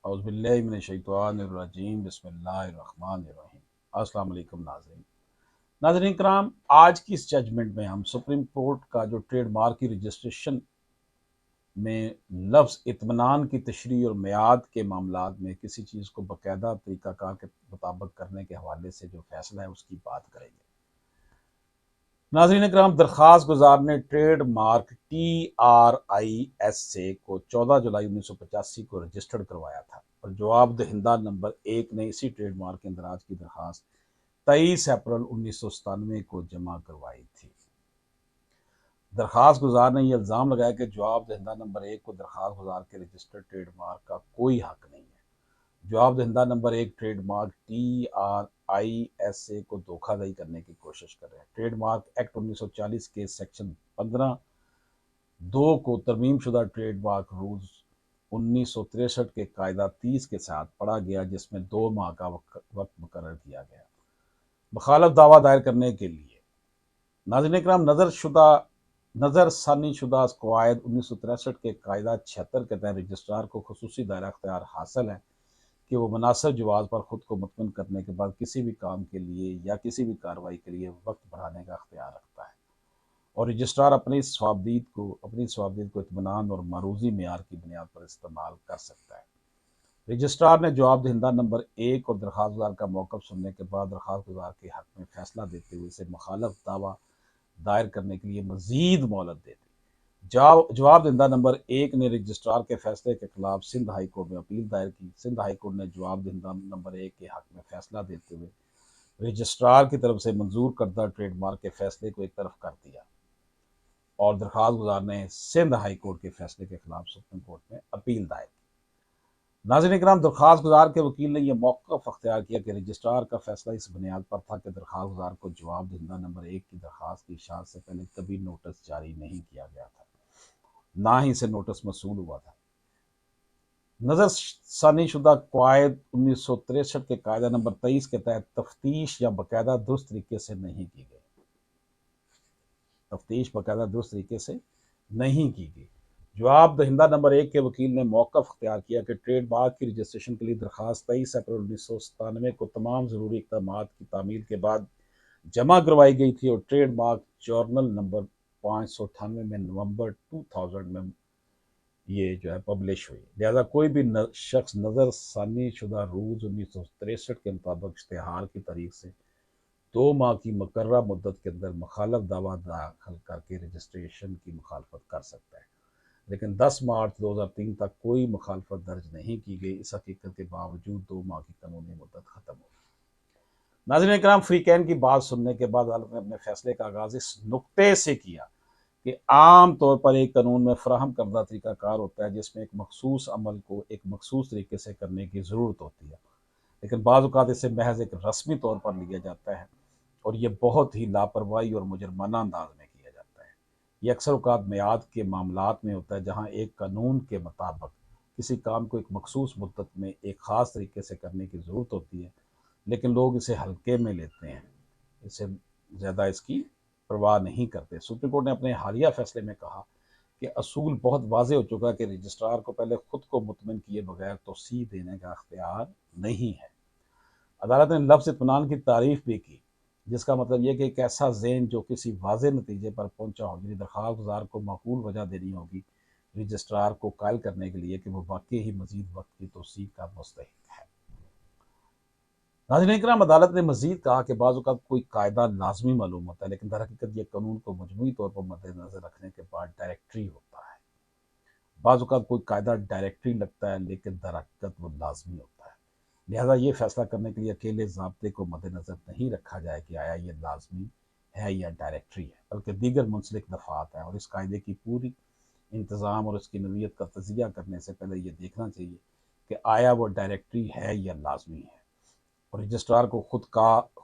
اعوذ باللہ من الشیطان الرجیم بسم اللہ الرحمن الرحیم۔ السلام علیکم ناظرین کرام، آج کی اس ججمنٹ میں ہم سپریم کورٹ کا جو ٹریڈ مارک کی رجسٹریشن میں لفظ اطمینان کی تشریح اور میعاد کے معاملات میں کسی چیز کو باقاعدہ طریقہ کار کے مطابق کرنے کے حوالے سے جو فیصلہ ہے اس کی بات کریں گے۔ ناظرین کرام، درخواست گزار نے ٹریڈ مارک TRISA کو 14 جولائی 1985 کو رجسٹرڈ کروایا تھا اور جواب دہندہ نمبر 1 نے اسی ٹریڈ مارک کے اندراج کی درخواست 23 اپریل 1997 کو جمع کروائی تھی۔ درخواست گزار نے یہ الزام لگایا کہ جواب دہندہ نمبر 1 کو درخواست گزار کے رجسٹرڈ ٹریڈ مارک کا کوئی حق نہیں ہے۔ جواب دہندہ نمبر 1 ٹریڈ مارک TRISA کو دھوکہ دہی کرنے کی کوشش کر رہے ہیں۔ ٹریڈ مارک ایکٹ 1940 کے سیکشن 15(2) کو ترمیم شدہ ٹریڈ مارک رولز 1963 کے قاعدہ 30 کے ساتھ پڑھا گیا، جس میں 2 ماہ کا وقت مقرر کیا گیا مخالف دعویٰ دائر کرنے کے لیے۔ ناظرین کرام، نظر ثانی شدہ قواعد 1963 کے قاعدہ 76 کے تحت رجسٹرار کو خصوصی دائرہ اختیار حاصل ہے کہ وہ مناسب جواز پر خود کو مطمئن کرنے کے بعد کسی بھی کام کے لیے یا کسی بھی کارروائی کے لیے وقت بڑھانے کا اختیار رکھتا ہے، اور رجسٹرار اپنی صوابدید کو اطمینان اور معروضی معیار کی بنیاد پر استعمال کر سکتا ہے۔ رجسٹرار نے جواب دہندہ نمبر 1 اور درخواست گزار کا موقف سننے کے بعد درخواست گزار کے حق میں فیصلہ دیتے ہوئے اسے مخالف دعویٰ دائر کرنے کے لیے مزید مہلت دے دی۔ جواب دہندہ نمبر 1 نے رجسٹرار کے فیصلے کے خلاف سندھ ہائی کورٹ میں اپیل دائر کی۔ سندھ ہائی کورٹ نے جواب دہندہ نمبر 1 کے حق میں فیصلہ دیتے ہوئے رجسٹرار کی طرف سے منظور کردہ ٹریڈ مارک کے فیصلے کو ایک طرف کر دیا اور درخواست گزار نے سندھ ہائی کورٹ کے فیصلے کے خلاف سپریم کورٹ میں اپیل دائر کی۔ ناظرین کرام، درخواست گزار کے وکیل نے یہ موقف اختیار کیا کہ رجسٹرار کا فیصلہ اس بنیاد پر تھا کہ درخواست گزار کو جواب دہندہ نمبر 1 کی درخواست کی اشاعت سے پہلے کبھی نوٹس جاری نہیں کیا گیا تھا، نہ ہی سے نوٹس موصول ہوا تھا۔ نظر ثانی شدہ قواعد 1963 کے قاعدہ نمبر 23 کے تحت تفتیش باقاعدہ درست طریقے سے نہیں کی گئی۔ جواب دہندہ نمبر 1 کے وکیل نے موقف اختیار کیا کہ ٹریڈ مارک کی رجسٹریشن کے لیے درخواست 23 اپریل 1997 کو تمام ضروری اقدامات کی تعمیل کے بعد جمع کروائی گئی تھی اور ٹریڈ مارک جورنل نمبر 598 میں نومبر 2000 میں یہ پبلش ہوئی، لہذا کوئی بھی شخص نظر ثانی شدہ رولز 1963 کے مطابق اشتہار کی تاریخ سے 2 ماہ کی مقررہ مدت کے اندر مخالف دعویٰ داخل کر کے رجسٹریشن کی مخالفت کر سکتا ہے، لیکن 10 مارچ 2003 تک کوئی مخالفت درج نہیں کی گئی۔ اس حقیقت کے باوجود 2 ماہ کی قانونی مدت ختم ہو گئی۔ ناظرین کرام، فریقین کی بات سننے کے بعد عدالت نے اپنے فیصلے کا آغاز اس نقطے سے کیا کہ عام طور پر ایک قانون میں فراہم کردہ طریقہ کار ہوتا ہے جس میں ایک مخصوص عمل کو ایک مخصوص طریقے سے کرنے کی ضرورت ہوتی ہے، لیکن بعض اوقات اسے محض ایک رسمی طور پر لیا جاتا ہے اور یہ بہت ہی لاپرواہی اور مجرمانہ انداز میں کیا جاتا ہے۔ یہ اکثر اوقات میعاد کے معاملات میں ہوتا ہے، جہاں ایک قانون کے مطابق کسی کام کو ایک مخصوص مدت میں ایک خاص طریقے سے کرنے کی ضرورت ہوتی ہے، لیکن لوگ اسے ہلکے میں لیتے ہیں، اسے زیادہ اس کی پرواہ نہیں کرتے۔ سپریم کورٹ نے اپنے حالیہ فیصلے میں کہا کہ اصول بہت واضح ہو چکا کہ رجسٹرار کو پہلے خود کو مطمئن کیے بغیر توثیق دینے کا اختیار نہیں ہے۔ عدالت نے لفظ اطمینان کی تعریف بھی کی، جس کا مطلب یہ کہ ایک ایسا ذہن جو کسی واضح نتیجے پر پہنچا ہو، یعنی درخواست گزار کو معقول وجہ دینی ہوگی رجسٹرار کو قائل کرنے کے لیے کہ وہ واقعی ہی مزید وقت کی توثیق کا مستحق ہے۔ ناظرین اکرام، عدالت نے مزید کہا کہ بعض اوقات کوئی قاعدہ لازمی معلوم ہوتا ہے، لیکن در حقیقت یہ قانون کو مجموعی طور پر مد نظر رکھنے کے بعد ڈائریکٹری ہوتا ہے۔ بعض اوقات کوئی قاعدہ ڈائریکٹری لگتا ہے، لیکن در حقیقت وہ لازمی ہوتا ہے، لہذا یہ فیصلہ کرنے کے لیے اکیلے ضابطے کو مد نظر نہیں رکھا جائے کہ آیا یہ لازمی ہے یا ڈائریکٹری ہے، بلکہ دیگر منسلک دفعات ہیں، اور اس قاعدے کی پوری انتظام اور اس کی نوعیت کا تجزیہ کرنے سے پہلے یہ دیکھنا چاہیے کہ آیا وہ ڈائریکٹری ہے یا لازمی ہے، اور رجسٹرار کو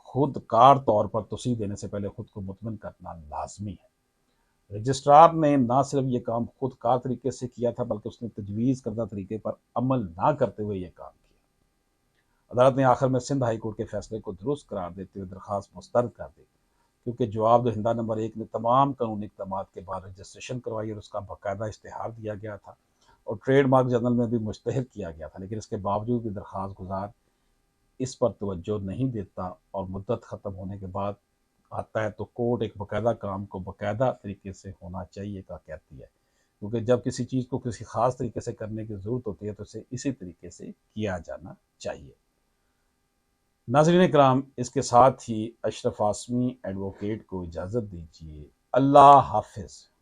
خود کار طور پر توثیق دینے سے پہلے خود کو مطمئن کرنا لازمی ہے۔ رجسٹرار نے نہ صرف یہ کام خود کار طریقے سے کیا تھا، بلکہ اس نے تجویز کردہ طریقے پر عمل نہ کرتے ہوئے یہ کام کیا۔ عدالت نے آخر میں سندھ ہائی کورٹ کے فیصلے کو درست قرار دیتے ہوئے درخواست مسترد کر دی، کیونکہ جواب دہندہ نمبر 1 نے تمام قانونی اقدامات کے بعد رجسٹریشن کروائی اور اس کا باقاعدہ اشتہار دیا گیا تھا، اور ٹریڈ مارک جنرل میں بھی مشتہر کیا گیا تھا، لیکن اس کے باوجود بھی درخواست گزار اس پر توجہ نہیں دیتا اور مدت ختم ہونے کے بعد آتا ہے تو کورٹ ایک باقاعدہ کام کو باقاعدہ طریقے سے ہونا چاہیے کا کہتی ہے، کیونکہ جب کسی چیز کو کسی خاص طریقے سے کرنے کی ضرورت ہوتی ہے تو اسے اسی طریقے سے کیا جانا چاہیے۔ ناظرین کرام، اس کے ساتھ ہی اشرف آسمی ایڈوکیٹ کو اجازت دیجیے۔ اللہ حافظ۔